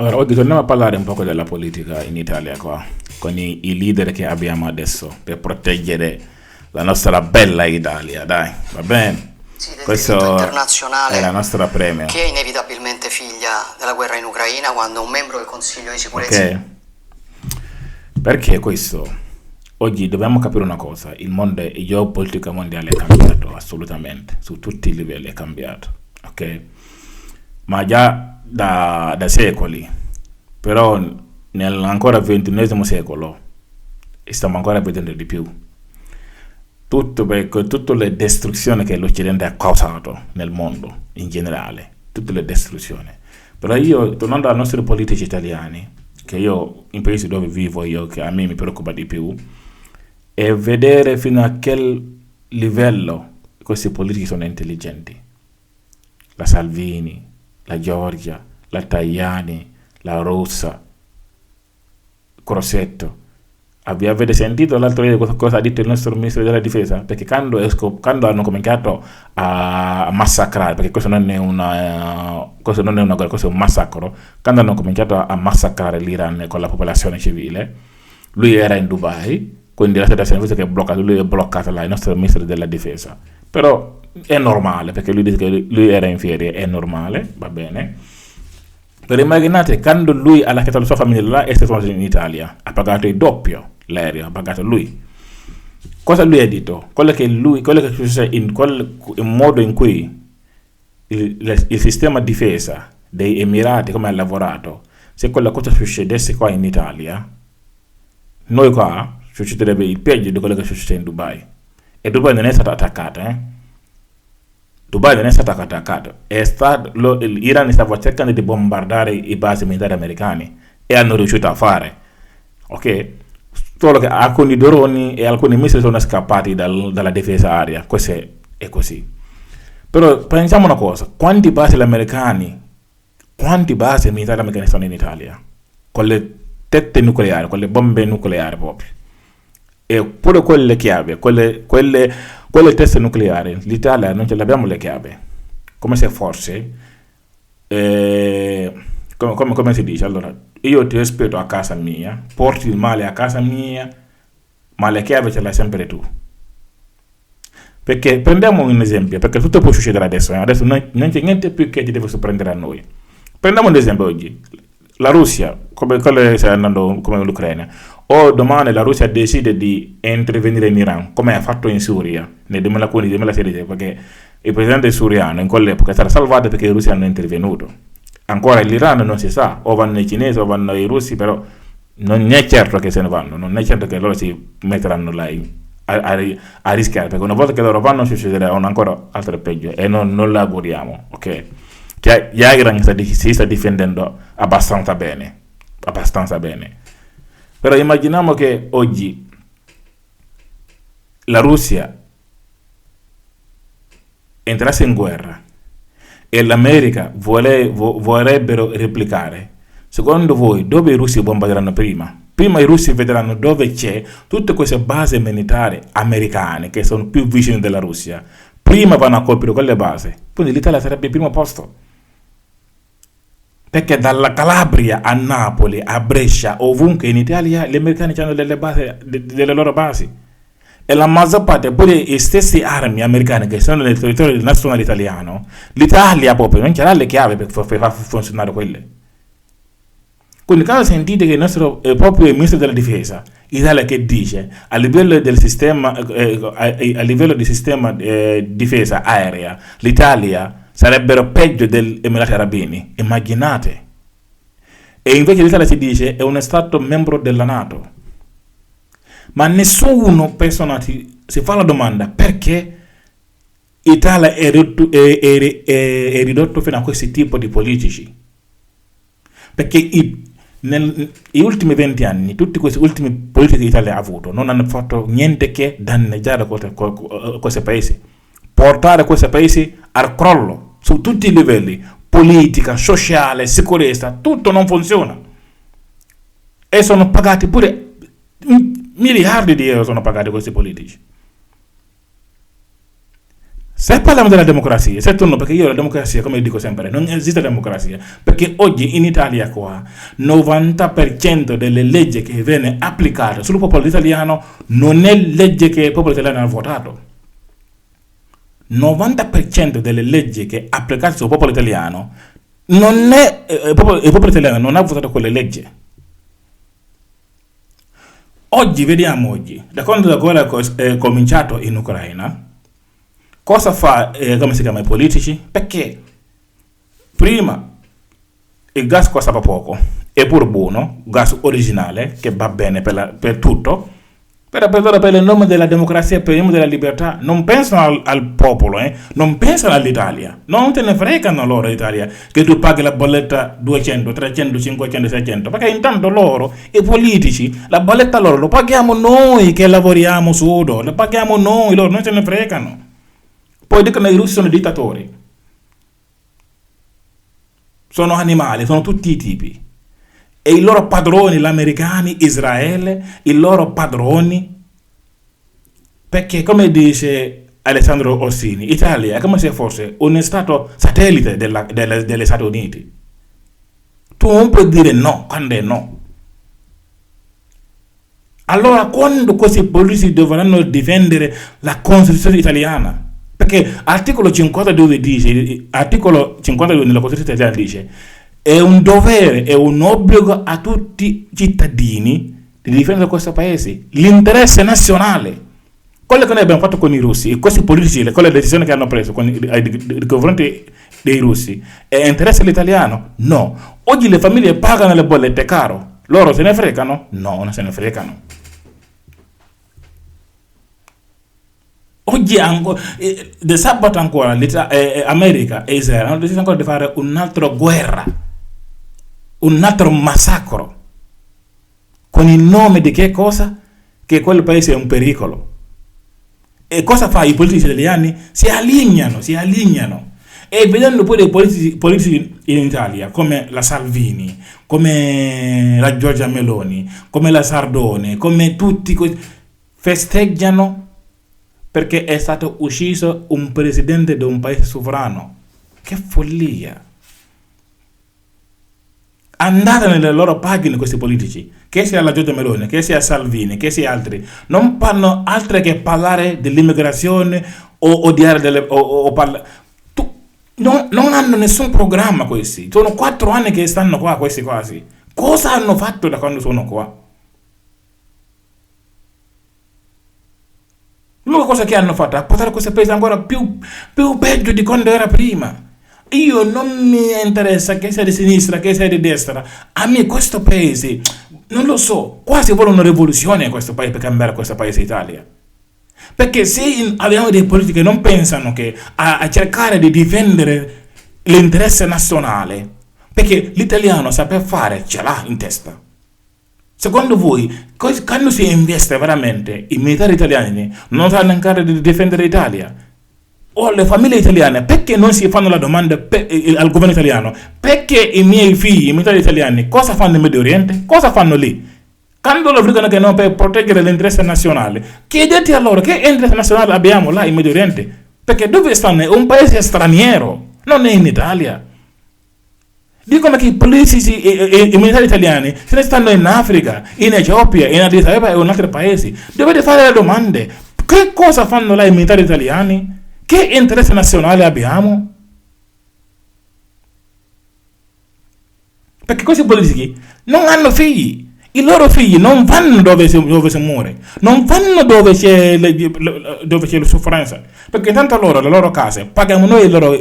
Allora, oggi torniamo a parlare un po' della politica in Italia qua, con i leader che abbiamo adesso per proteggere la nostra bella Italia, dai, va bene? Sì, del diritto Questo è la internazionale nostra premio, che è inevitabilmente figlia della guerra in Ucraina quando un membro del Consiglio di sicurezza. ok? Perché questo? Oggi dobbiamo capire una cosa, il geopolitica mondiale è cambiato assolutamente, su tutti i livelli è cambiato, ok? Ma già da secoli, però ancora XXI secolo stiamo ancora vedendo di più. Tutto per tutte le distruzioni che l'Occidente ha causato nel mondo in generale, tutte le distruzioni. Però io, tornando ai nostri politici italiani, che io, in paesi dove vivo io, che a me mi preoccupa di più, è vedere fino a che livello questi politici sono intelligenti. La Salvini, la Giorgia, la Tajani, la Rossa, Crosetto. Avete sentito l'altro ieri cosa ha detto il nostro ministro della difesa? Perché quando hanno cominciato a massacrare, perché questo non è una guerra, questo è un massacro, quando hanno cominciato a massacrare l'Iran con la popolazione civile, lui era in Dubai, quindi la situazione che è bloccata, lui è bloccato là, il nostro ministro della difesa. Però è normale, perché lui dice che lui era in ferie, è normale, va bene. Però immaginate, quando lui ha lasciato la sua famiglia là e si è tornato in Italia, ha pagato il doppio l'aereo, ha pagato lui. Cosa lui ha detto? Quello che è successo in modo in cui il sistema difesa dei Emirati, come ha lavorato, se quella cosa succedesse qua in Italia, noi qua succederebbe il peggio di quello che succede in Dubai. E Dubai non è stata attaccata, eh? Dubai non è stato attaccato, l'Iran stava cercando di bombardare i basi militari americani e hanno riuscito a fare, ok? Solo che alcuni droni e alcuni missili sono scappati dalla difesa aerea, questo è così. Però pensiamo una cosa, quanti basi militari americani sono in Italia? Con le tette nucleari, con le bombe nucleari proprio. E pure quelle chiavi, quelle teste nucleari, l'Italia non ce l'abbiamo le chiavi. Come se fosse, come si dice? Allora, io ti rispetto a casa mia, porti il male a casa mia, ma le chiavi ce l'hai sempre tu. Perché prendiamo un esempio, perché tutto può succedere adesso, adesso non c'è niente più che ti deve sorprendere a noi. Prendiamo un esempio oggi, la Russia, come sta andando come l'Ucraina, o domani la Russia decide di intervenire in Iran, come ha fatto in Siria nel 2015-2016, perché il presidente siriano in quell'epoca è stato salvato perché i russi hanno intervenuto. Ancora l'Iran non si sa, o vanno i cinesi o vanno i russi, però non è certo che se ne vanno, non è certo che loro si metteranno là a rischiare, perché una volta che loro vanno succederà ancora altro peggio e non la auguriamo, ok? Cioè, Jagran si sta difendendo abbastanza bene. Però immaginiamo che oggi la Russia entrasse in guerra e l'America vorrebbero replicare. Secondo voi, dove i russi bombarderanno prima? Prima i russi vedranno dove c'è tutte queste basi militari americane che sono più vicine della Russia. Prima vanno a colpire quelle basi. Quindi l'Italia sarebbe il primo posto. Perché dalla Calabria a Napoli, a Brescia, ovunque in Italia, gli americani hanno delle loro basi. E la maggior parte, pure le stesse armi americane che sono nel territorio nazionale italiano, l'Italia proprio non ce l'ha le chiavi per far funzionare quelle. Quindi quando sentite che il nostro proprio il ministro della difesa, Italia che dice a livello del sistema, a livello di sistema difesa aerea, l'Italia sarebbero peggio degli Emirati Arabi, immaginate. E invece l'Italia si dice è uno stato membro della NATO. Ma nessuno si fa la domanda perché l'Italia è ridotto fino a questi tipi di politici. Perché negli ultimi 20 anni tutti questi ultimi politici che l'Italia ha avuto non hanno fatto niente che danneggiare questi paesi, portare questi paesi al crollo su tutti i livelli, politica, sociale, sicurezza, tutto non funziona. E sono pagati pure miliardi di euro, sono pagati questi politici. Se parliamo della democrazia, se torno, perché io la democrazia, come dico sempre, non esiste democrazia, perché oggi in Italia qua 90% delle leggi che viene applicate sul popolo italiano non è legge che il popolo italiano ha votato. 90% delle leggi che applicate sul popolo italiano non è il popolo italiano non ha votato quelle leggi. Oggi vediamo da quando la guerra è cominciata in Ucraina, cosa fa come si chiama, i politici? Perché prima il gas costava poco, è pur buono, gas originale che va bene per tutto, per il nome della democrazia, per il nome della libertà, non pensano al popolo, non pensano all'Italia, non te ne fregano loro l'Italia, che tu paghi la bolletta 200, 300, 500, 600, perché intanto loro, i politici, la bolletta loro lo paghiamo noi che lavoriamo sudo, lo paghiamo noi, loro non se ne fregano. Poi dicono che i russi sono dittatori, sono animali, sono tutti i tipi. E i loro padroni, gli americani, Israele, i loro padroni, perché come dice Alessandro Orsini, Italia è come se fosse un stato satellite degli Stati Uniti. Tu non puoi dire no quando è no. Allora quando questi politici dovranno difendere la Costituzione italiana? Perché articolo 52 nella Costituzione italiana dice: è un dovere, è un obbligo a tutti i cittadini di difendere questo paese, l'interesse nazionale. Quello che noi abbiamo fatto con i russi, e questi politici, quelle decisioni che hanno preso nei confronti dei russi, è interesse all'italiano? No. Oggi le famiglie pagano le bollette caro, loro se ne fregano? No, non se ne fregano. Oggi del sabato ancora America e Israele hanno deciso ancora di fare un'altra guerra, un altro massacro, con il nome di che cosa? Che quel paese è un pericolo. E cosa fa i politici italiani? Si allineano. E vedendo poi dei politici in Italia, come la Salvini, come la Giorgia Meloni, come la Sardone, come tutti festeggiano perché è stato ucciso un presidente di un paese sovrano. Che follia! Andate nelle loro pagine questi politici, che sia la Giorgia Meloni, che sia Salvini, che sia altri, non fanno altro che parlare dell'immigrazione o odiare non hanno nessun programma questi. Sono 4 anni che stanno qua questi quasi. Cosa hanno fatto da quando sono qua? L'unica cosa che hanno fatto è portare questo paese ancora più peggio di quando era prima. Io non mi interessa che sia di sinistra, che sia di destra. A me questo paese, non lo so, quasi vuole una rivoluzione in questo paese per cambiare questo paese Italia. Perché se abbiamo dei politici che non pensano che a cercare di difendere l'interesse nazionale, perché l'italiano sa per fare, ce l'ha in testa. Secondo voi, quando si investe veramente i militari italiani non sanno ancora di difendere l'Italia? O le famiglie italiane, perché non si fanno la domanda al governo italiano? Perché i miei figli, i militari italiani, cosa fanno in Medio Oriente? Cosa fanno lì? Quando lo dicono che non per proteggere l'interesse nazionale, chiedete a loro che interesse nazionale abbiamo là in Medio Oriente? Perché dove stanno? È un paese straniero, non è in Italia. Dicono che i politici e i militari italiani se ne stanno in Africa, in Etiopia, in Addis Abeba e in altri paesi. Dovete fare le domande. Che cosa fanno là i militari italiani? Che interesse nazionale abbiamo? Perché questi politici non hanno figli. I loro figli non vanno dove si muore, non vanno dove c'è la sofferenza. Perché tanto loro, le loro case, paghiamo noi il loro...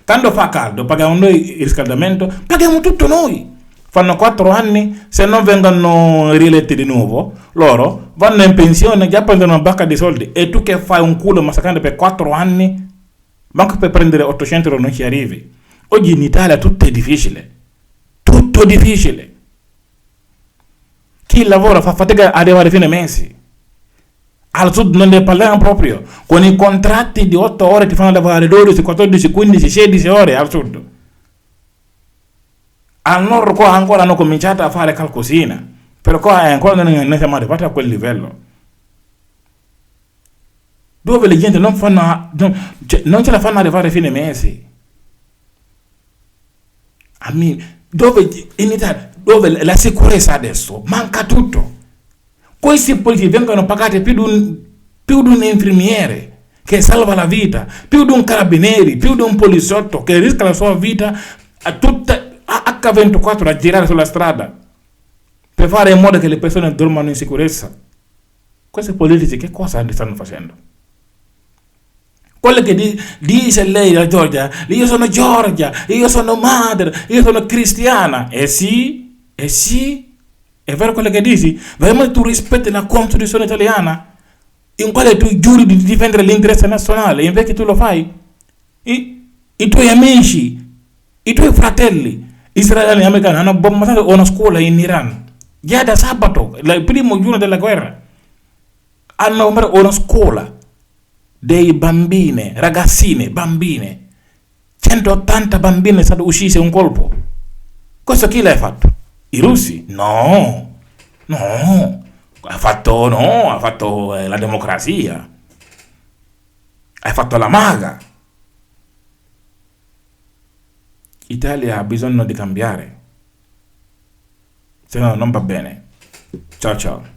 Tanto fa caldo, paghiamo noi il riscaldamento, paghiamo tutto noi. Fanno 4 anni, se non vengono rieletti di nuovo, loro vanno in pensione, già prendono una bacca di soldi. E tu che fai un culo massacrante per 4 anni, manco per prendere 800 euro non ci arrivi. Oggi in Italia tutto è difficile. Tutto difficile. Chi lavora fa fatica ad arrivare a fine mesi. Al sud non ne parliamo proprio. Con i contratti di 8 ore ti fanno lavorare 12, 14, 15, 16 ore al sud. Al nord qua ancora hanno cominciato a fare qualcosina. Però qua ancora non siamo arrivati a quel livello. dove le gente non fanno, non ce la fanno arrivare a fine mese. Dove in Italia, dove la sicurezza adesso manca tutto. Questi politici vengono pagati più di un infermiere che salva la vita, più di un carabinieri, più di un poliziotto che rischia la sua vita a H24 a girare sulla strada per fare in modo che le persone dormano in sicurezza. Questi politici che cosa stanno facendo? Quello che dice lei, la Giorgia, io sono Giorgia, io sono madre, io sono cristiana. Sì, è vero quello che dici? Veramente tu rispetti la Costituzione italiana? In quale tu giuri di difendere l'interesse nazionale, invece tu lo fai? I tuoi amici, i tuoi fratelli israeliani e americani hanno bombardato una scuola in Iran. Già da sabato, il primo giorno della guerra, hanno bombardato una scuola dei bambine, ragazzine, bambine. 180 bambine sono uccise un colpo. Questo chi l'ha fatto? I russi? No. Ha fatto la democrazia. Ha fatto la maga. L'Italia ha bisogno di cambiare. Se no non va bene. Ciao ciao.